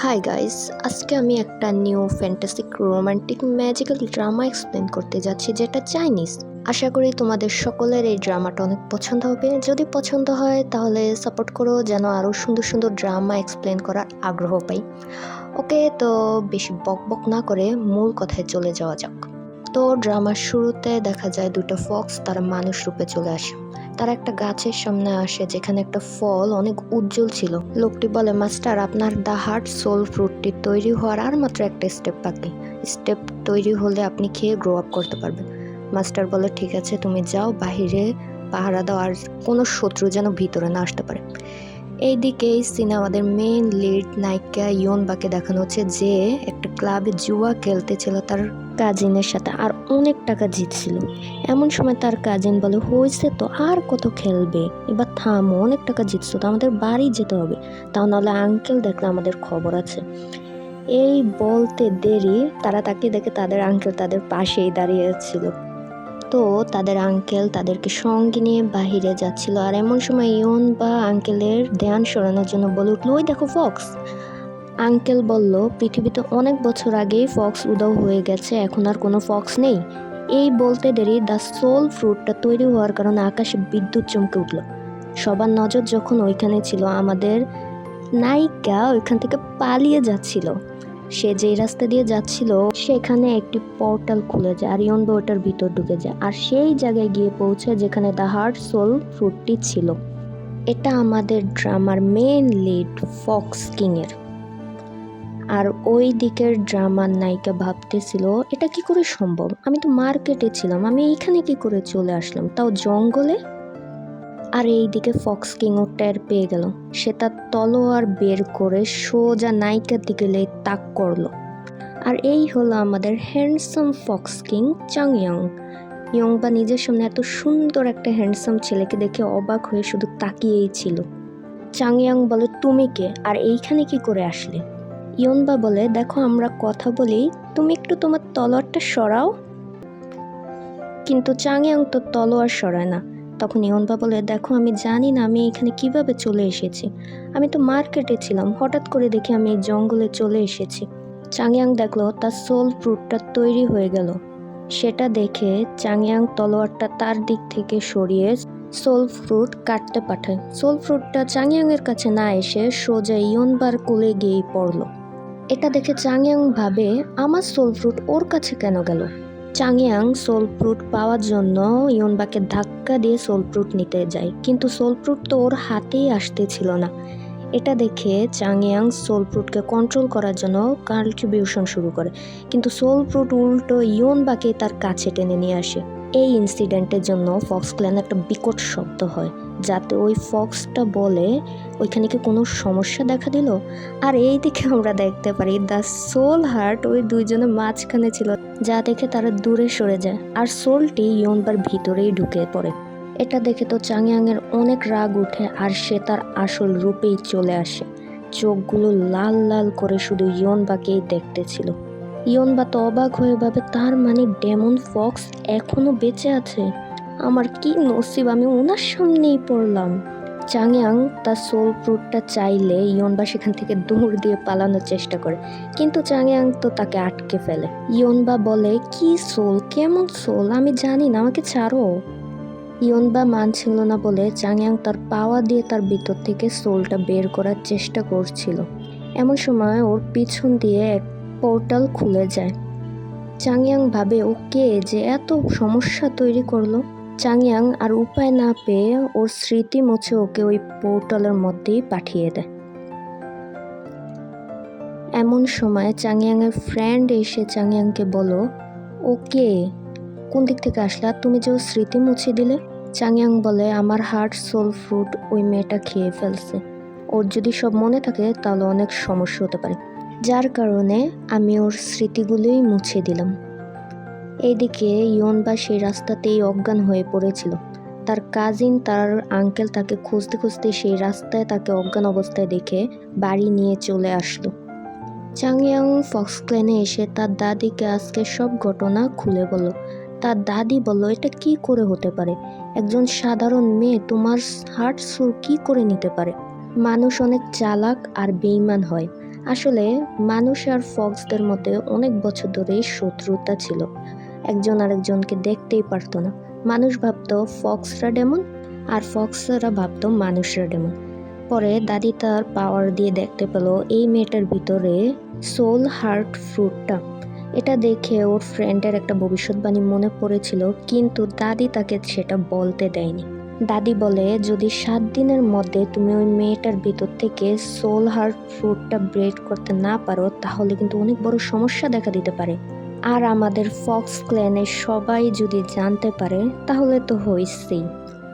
Hi guys, আজকে আমি একটা new fantastic romantic magical drama explain করতে যাচ্ছি, যেটা চাইনিজ। আশা করি তোমাদের সকলের এই ড্রামাটা অনেক পছন্দ হবে। যদি পছন্দ হয় তাহলে সাপোর্ট করো, যেন আরও সুন্দর সুন্দর ড্রামা এক্সপ্লেন করার আগ্রহ পাই। ওকে, তো বেশি বক বক না করে মূল কথায় চলে যাওয়া যাক। তো ড্রামার শুরুতে দেখা যায় দুটো ফক্স তারা মানুষ রূপে চলে আসে। তারা একটা গাছের সামনে আসে যেখানে একটা ফল অনেক উজ্জ্বল ছিল। লোকটি বলে, মাস্টার, আপনার দ্য হার্ট সোল ফ্রুটটি তৈরি হওয়ার আর মাত্র একটা স্টেপ বাকি। স্টেপ তৈরি হলে আপনি খেয়ে গ্রো আপ করতে পারবেন। মাস্টার বলে, ঠিক আছে, তুমি যাও, বাহিরে পাহারা দাও, আর কোনো শত্রু যেন ভিতরে না আসতে পারে। এইদিকে এই সিনে আমাদের মেইন লিড নায়িকা ইয়নবাকে দেখানো হচ্ছে, যে একটা ক্লাবে জুয়া খেলতেছিল তার কাজিনের সাথে আর অনেক টাকা জিতছিল। এমন সময় তার কাজিন বলে, হয়েছে তো, আর কত খেলবে, এবার থামো, অনেক টাকা জিতছো তো, আমাদের বাড়ি যেতে হবে, তাও নাহলে আঙ্কেল দেখলে আমাদের খবর আছে। এই বলতে দেরি তারা তাকে দেখে তাদের আঙ্কেল তাদের পাশেই দাঁড়িয়ে ছিল। তো তাদের আঙ্কেল তাদেরকে সঙ্গে নিয়ে বাহিরে যাচ্ছিল, আর এমন সময় ইয়ন বা আঙ্কেলের ধ্যান সরানোর জন্য বলে উঠলো, ওই দেখো ফক্স। আঙ্কেল বলল, পৃথিবীতে অনেক বছর আগেই ফক্স উধাও হয়ে গেছে, এখন আর কোনো ফক্স নেই। এই বলতে দেরি দ্য সোল ফ্রুটটা তৈরি হওয়ার কারণে আকাশে বিদ্যুৎ চমকে উঠল। সবার নজর যখন ওইখানে ছিল, আমাদের নায়িকা ওইখান থেকে পালিয়ে যাচ্ছিল। সে যেই রাস্তা দিয়ে যাচ্ছিল সেখানে একটি পোর্টাল খুলে যায়, আর ইয়নবা ওটার ভিতর ঢুকে যায়, আর সেই জায়গায় গিয়ে পৌঁছায় যেখানে দ্য হার্ট সোল ফ্রুটটি ছিল। এটা আমাদের ড্রামার মেইন লিড ফক্স কিংয়ের। আর ওই দিকের ড্রামার নায়িকা ভাবতেছিল, এটা কি করে সম্ভব, আমি তো মার্কেটে ছিলাম, আমি এইখানে কি করে চলে আসলাম, তাও জঙ্গলে। আর এইদিকে ফক্স কিংও টের পেয়ে গেল। সে তার তলোয়ার বের করে সোজা নায়িকার দিকে তাক করলো। আর এই হলো আমাদের হ্যান্ডসাম ফক্স কিং চাংয়াং। ইয়ংবা নিজের সামনে এত সুন্দর একটা হ্যান্ডসাম ছেলেকে দেখে অবাক হয়ে শুধু তাকিয়েই ছিল। চাংয়াং বলে, তুমি কে, আর এইখানে কি করে আসলে? ইয়নবা বলে, দেখো, আমরা কথা বলি, তুমি একটু তোমার তলোয়ারটা সরাও। কিন্তু চাংয়াং তো তলোয়ার সরায় না। তখন ইয়নবা বলে, দেখো, আমি জানি না আমি এখানে কিভাবে চলে এসেছি, আমি তো মার্কেটে ছিলাম, হঠাৎ করে দেখি আমি এই জঙ্গলে চলে এসেছি। চাংয়াং দেখলো তার সোল ফ্রুটটা তৈরি হয়ে গেল। সেটা দেখে চাংয়াং তলোয়ারটা তার দিক থেকে সরিয়ে সোল ফ্রুট কাটতে পাঠায়। সোল ফ্রুটটা চাংয়াংয়ের কাছে না এসে সোজা ইয়নবার কোলে গিয়েই পড়লো। এটা দেখে চাংয়াং ভাবে, আমার সোল ফ্রুট ওর কাছে কেন গেল? চাংয়াং সোল ফ্রুট পাওয়ার জন্য ইয়নবাকে ধাক্কা দিয়ে সোল ফ্রুট নিতে যায়, কিন্তু সোল ফ্রুট তো ওর হাতেই আসতেছিল না। এটা দেখে চাংয়াং সোল ফ্রুটকে কন্ট্রোল করার জন্য কাল্টিভেশন শুরু করে, কিন্তু সোল ফ্রুট উল্টো ইয়নবাকে তার কাছে টেনে নিয়ে আসে। এই ইনসিডেন্টের জন্য ফক্স ক্ল্যান একটা বিকট শব্দ হয়, যাতে ওই ফক্সটা বলে, ওইখানে কি কোনো সমস্যা দেখা দিল? আর এই দিকে আমরা দেখতে পারি দ্য সোল হার্ট ওই দুইজনের মাঝখানে ছিল, যা দেখে তারা দূরে সরে যায়, আর সোলটি ইয়নবার ভিতরেই ঢুকে পড়ে। এটা দেখে তো চাংয়াংয়ের অনেক রাগ উঠে, আর সে তার আসল রূপেই চলে আসে। চোখগুলো লাল লাল করে শুধু ইয়নবাকেই দেখতেছিল। ইয়নবা তো অবাক হয়ে ভাবে, তার মানে ডেমন ফক্স এখনো বেঁচে আছে, আমার কি নসিব, আমি ওনার সামনেই পড়লাম। চাংয়াং তার সোল ফ্রুটটা চাইলে ইয়নবা সেখান থেকে দৌড় দিয়ে পালানোর চেষ্টা করে, কিন্তু চাংয়াং তো তাকে আটকে ফেলে। ইয়নবা বলে, কি সোল, কেমন সোল, আমি জানি না, আমাকে ছাড়ো। ইয়নবা মানছিল না বলে চাংয়াং তার পাওয়া দিয়ে তার ভিতর থেকে সোলটা বের করার চেষ্টা করছিল। এমন সময় ওর পিছন দিয়ে এক পোর্টাল খুলে যায়। চাংয়াং ভাবে, ওকে যে এত সমস্যা তৈরি করলো। চাংয়াং আর উপায় না পেয়ে ওর স্মৃতি মুছে ওকে ওই পোর্টালের মধ্যেই পাঠিয়ে দেয়। এমন সময় চাংয়াংয়ের ফ্রেন্ড এসে চাংয়াংকে বলো, ওকে কোন দিক থেকে আসলা, তুমি যে ওর স্মৃতি মুছে দিলে? চাংয়াং বলে, আমার হার্ট সোল ফ্রুট ওই মেয়েটা খেয়ে ফেলছে, ওর যদি সব মনে থাকে তাহলে অনেক সমস্যা হতে পারে, যার কারণে আমি ওর স্মৃতিগুলোই মুছে দিলাম। এইদিকে ইয়নবা সেই রাস্তাতেই অজ্ঞান হয়ে পড়েছিল। তার কাজিন তার আঙ্কেল তাকে খুঁজতে খুঁজতে সেই রাস্তায় তাকে অজ্ঞান অবস্থায় দেখে বাড়ি নিয়ে চলে আসলো। চাংয়াং ফক্স ক্ল্যানে এসে তার দাদিকে আজকে সব ঘটনা খুলে বলল। তার দাদি বলল, এটা কি করে হতে পারে, একজন সাধারণ মেয়ে তোমার হার্ট সোল কি করে নিতে পারে? মানুষ অনেক চালাক আর বেঈমান হয়, আসলে মানুষ আর ফক্সদের মধ্যে অনেক বছর ধরেই শত্রুতা ছিল। একজন আরেকজনকে দেখতেই পারতো না। মানুষ ভাবতো ফক্সরা ডেমন, আর ফক্সরা ভাবতো মানুষরা ডেমন। পরে দাদি তার পাওয়ার দিয়ে দেখতে পেল এই মেয়েটার ভিতরে সোল হার্ট ফ্রুটটা। এটা দেখে ওর ফ্রেন্ডের একটা ভবিষ্যৎবাণী মনে পড়েছিল, কিন্তু দাদি তাকে সেটা বলতে দেয়নি। দাদি বলে, যদি 7 দিনের মধ্যে তুমি ওই মেয়েটার ভিতর থেকে সোল হার্ট ফ্রুটটা ব্রেড করতে না পারো, তাহলে কিন্তু অনেক বড় সমস্যা দেখা দিতে পারে। আর আমাদের ফক্স ক্ল্যানের সবাই যদি জানতে পারে, তাহলে তো হইছেই।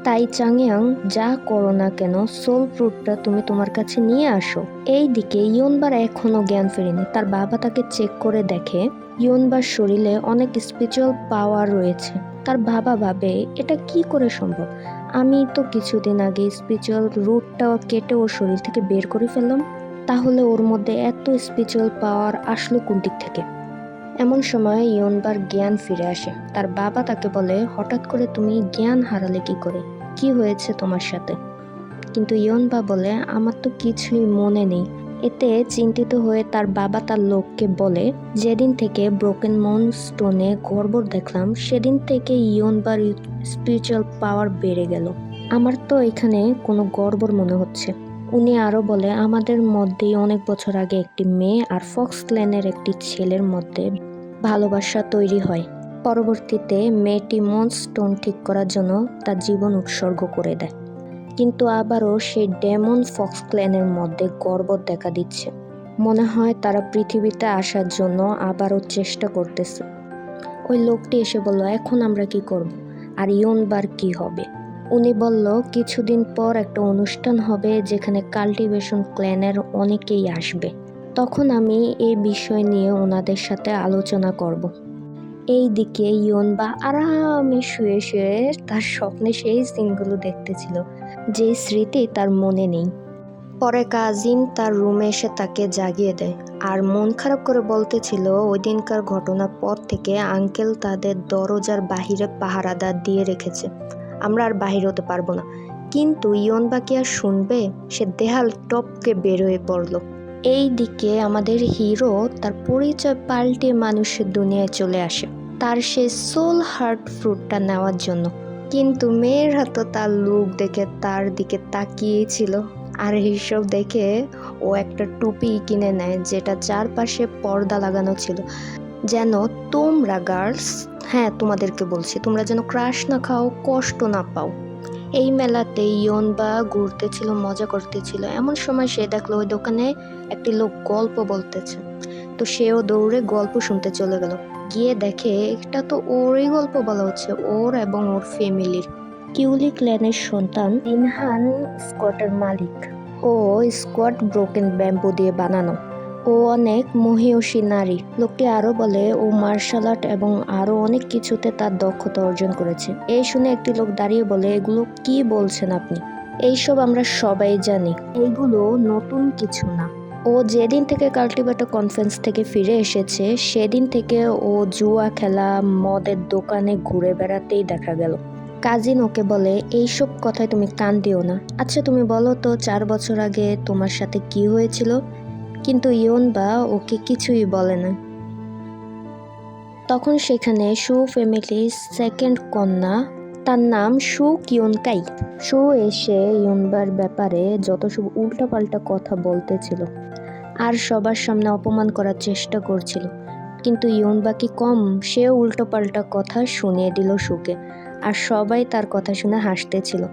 তাই চাংয়াং, যা করো না কেন সোল ফ্রুটটা তুমি তোমার কাছে নিয়ে আসো। এইদিকে ইয়নবার এখনো জ্ঞান ফেরেনি। তার বাবা তাকে চেক করে দেখে ইয়নবার শরীরে অনেক স্পিরিচুয়াল পাওয়ার রয়েছে। তার বাবা ভাবে, এটা কি করে সম্ভব? আমি তো কিছুদিন আগে স্পিরিচুয়াল রুটটা কেটে ওর শরীর থেকে বের করে ফেললাম, তাহলে ওর মধ্যে এত স্পিরিচুয়াল পাওয়ার আসলো কোন দিক থেকে? এমন সময় ইয়নবার জ্ঞান ফিরে আসে। তার বাবা তাকে বলে, হঠাৎ করে তুমি জ্ঞান হারালে কি করে? কি হয়েছে তোমার সাথে? কিন্তু ইয়নবা বলে, আমার তো কিছুই মনে নেই। এতে চিন্তিত হয়ে তার বাবা তার লোককে বলে, যেদিন থেকে ব্রোকেন মুন স্টোনে গর্বর দেখলাম, সেদিন থেকে ইয়নবার স্পিরিচুয়াল পাওয়ার বেড়ে গেল। আমার তো এখানে কোনো গর্বর মনে হচ্ছে। উনি আরো বলে, আমাদের মধ্যেই অনেক বছর আগে একটি মেয়ে আর ফক্স ক্ল্যানের একটি ছেলের মধ্যে ভালোবাসা তৈরি হয়। পরবর্তীতে মেয়েটি মুন স্টোন ঠিক করার জন্য তার জীবন উৎসর্গ করে দেয়। কিন্তু আবারও সেই ডেমন ফক্স ক্ল্যানের মধ্যে গর্ব দেখা দিচ্ছে। মনে হয় তারা পৃথিবীতে আসার জন্য আবারও চেষ্টা করতেছে। ওই লোকটি এসে বলল, এখন আমরা কি করব? আর ইয়নবার কি হবে? উনি বলল, কিছুদিন পর একটা অনুষ্ঠান হবে যেখানে কাল্টিভেশন ক্ল্যানের অনেকেই আসবে। তখন আমি এই বিষয় নিয়ে ওনাদের সাথে আলোচনা করব। এইদিকে ইয়নবা আরামে শুয়ে শুয়ে তার স্বপ্নে সেই সিনগুলো দেখতেছিল, যে স্মৃতি তার মনে নেই। পরে কাজিন তার রুমে এসে তাকে জাগিয়ে দেয় আর মন খারাপ করে বলতেছিল, ওই দিনকার ঘটনার পর থেকে আঙ্কেল তাদের দরজার বাহিরে পাহারাদার দিয়ে রেখেছে, আমরা আর বাহির হতে পারবো না। কিন্তু ইয়নবা কি আর শুনবে? সে দেহাল টপকে বের হয়ে পড়ল। এই দিকে আমাদের হিরো তার পরিচয় পাল্টে মানুষের দুনিয়ায় চলে আসে তার সেই সোল হার্ট ফ্রুটটা নেওয়ার জন্য। কিন্তু মেয়েরা তো তার লুক দেখে তার দিকে তাকিয়েই ছিল। আর এইসব দেখে ও একটা টুপি কিনে নেয়, যেটা চারপাশে পর্দা লাগানো ছিল, যেন তোমরা গার্লস, হ্যাঁ তোমাদেরকে বলছি, তোমরা যেন ক্রাশ না খাও, কষ্ট না পাও। এই মেলাতে ইয়নবা ঘুরতেছিল, মজা করতেছিল। এমন সময় সে দেখলো ওই দোকানে একটি লোক গল্প বলতেছে। তো সেও দৌড়ে গল্প শুনতে চলে গেল। গিয়ে দেখে এটা তো ওরই গল্প বলা হচ্ছে, ওর এবং ওর ফ্যামিলির। কিউলি ক্ল্যানের সন্তান ইনহান স্কটের মালিক। ও স্কট ব্রোকেন ব্যাম্বু দিয়ে বানানো। ও অনেক মহিয়সী নারী। লোকটি আরো বলে, ও মার্শাল আর্ট এবং আরো অনেক কিছুতে তার দক্ষতা অর্জন করেছে। এই শুনে একটি লোক দাঁড়িয়ে বলে, এগুলো কি বলছেন আপনি? এইসব আমরা সবাই জানি, এইগুলো নতুন কিছু না। ও যেদিন থেকে কাল্টিভেটর কনফারেন্স থেকে ফিরে এসেছে, সেদিন থেকে ও জুয়া খেলা, মদের দোকানে ঘুরে বেড়াতেই দেখা গেল। কাজিন ওকে বলে, এইসব কথায় তুমি কান দিও না। আচ্ছা তুমি বলো তো, 4 বছর আগে তোমার সাথে কি হয়েছিল? কিন্তু ইয়নবা ওকে কিছুই বলে না। তখন সেখানে শু ফ্যামিলির সেকেন্ড কন্যা, তার নাম শু কিয়নকাই। শু এসে ইয়নবার ব্যাপারে যত সব উল্টাপাল্টা কথা বলতেছিল আর সবার সামনে অপমান করার চেষ্টা করছিল। কিন্তু ইয়নবা কি কম, সেও উল্টোপাল্টা কথা শুনিয়ে দিল শুকে, আর সবাই তার কথা শুনে হাসতেছিল।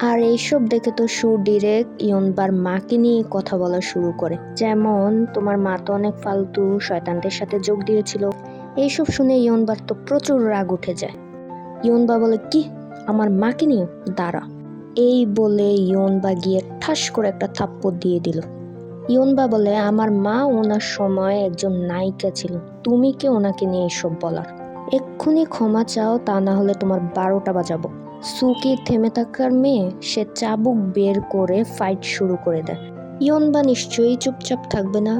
আর এইসব দেখে তো শু ডিরেক্ট ইয়নবার মাকে নিয়ে কথা বলা শুরু করে, যেমন তোমার মা তো অনেক ফালতু শয়তানদের সাথে যোগ দিয়েছিল। এইসব শুনে ইয়নবার তো প্রচুর রাগ উঠে যায়। ইয়নবা বলে, কি আমার মাকে নিয়ে? দাঁড়া। এই বলে ইয়নবা গিয়ে ঠাস করে একটা থাপ্পড় দিয়ে দিল। ইয়নবা বলে, আমার মা ওনার সময় একজন নায়িকা ছিল, তুমি কে ওনাকে নিয়ে এসব বলার? এক্ষুনি ক্ষমা চাও, তা না হলে তোমার 12টা বাজাবো। সুকি থেমে থাকার মেয়ে, সে চাবুক বের করে ফাইট শুরু করে দেয়। ইয়নবা নিশ্চয়ই চুপচাপ থাকবে না,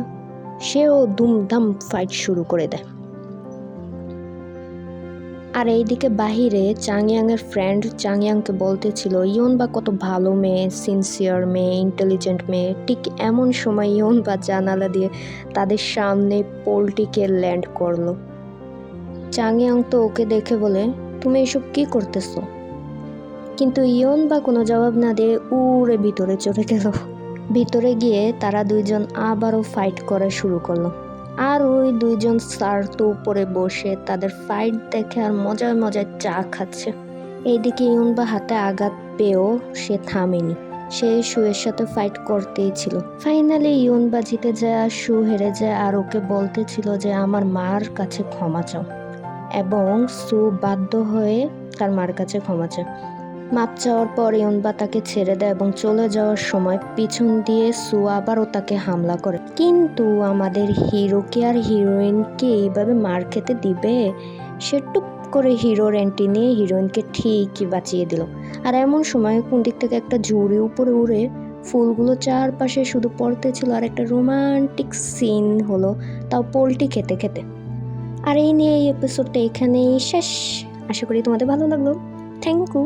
সেও দুমদাম ফাইট শুরু করে দেয়। আর এইদিকে বাহিরে চাংয়াংয়ের ফ্রেন্ড চাংয়াংকে বলতেছিল ইয়নবা কত ভালো মেয়ে, সিনসিয়ার মেয়ে, ইন্টেলিজেন্ট মেয়ে। ঠিক এমন সময় ইয়নবা জানালা দিয়ে তাদের সামনে পোল্ট্রিকে ল্যান্ড করলো। চাংয়াং তো ওকে দেখে বলে, তুমি এসব কি করতেছো? কিন্তু ইয়নবা কোনো জবাব না দিয়ে উড়ে ভিতরে চলে গেল। ভিতরে গিয়ে তারা দুইজন আবারও ফাইট করা শুরু করলো। আর ওই দুইজন স্যার তো উপরে বসে তাদের ফাইট দেখে আর মজায় মজায় চা খাচ্ছে। এইদিকে ইয়নবা হাতে আঘাত পেয়েও সে থামেনি, সে শুয়ের সাথে ফাইট করতেই ছিল। ফাইনালি ইয়নবা জিতে যায় আর শু হেরে যায় আর ওকে বলতেছিল যে আমার মার কাছে ক্ষমা চাও, এবং সু বাধ্য হয়ে তার মার কাছে ক্ষমা চায়। মাপ চাওয়ার পর ইয়নবা তাকে ছেড়ে দেয় এবং চলে যাওয়ার সময় পিছন দিয়ে সু আবারও তাকে হামলা করে। কিন্তু আমাদের হিরোকে আর হিরোইনকে এইভাবে মার খেতে দিবে? সে টুপ করে হিরোর এন্ট্রি নিয়ে হিরোইনকে ঠিকই বাঁচিয়ে দিল। আর এমন সময় কোন দিক থেকে একটা ঝুড়ি উপরে উড়ে ফুলগুলো চারপাশে শুধু পড়তে ছিল আর একটা রোমান্টিক সিন হলো, তাও পোল্ট্রি খেতে খেতে। আর এই নিয়ে এই এপিসোডটা এখানেই শেষ। আশা করি তোমাদের ভালো লাগলো। Thank you.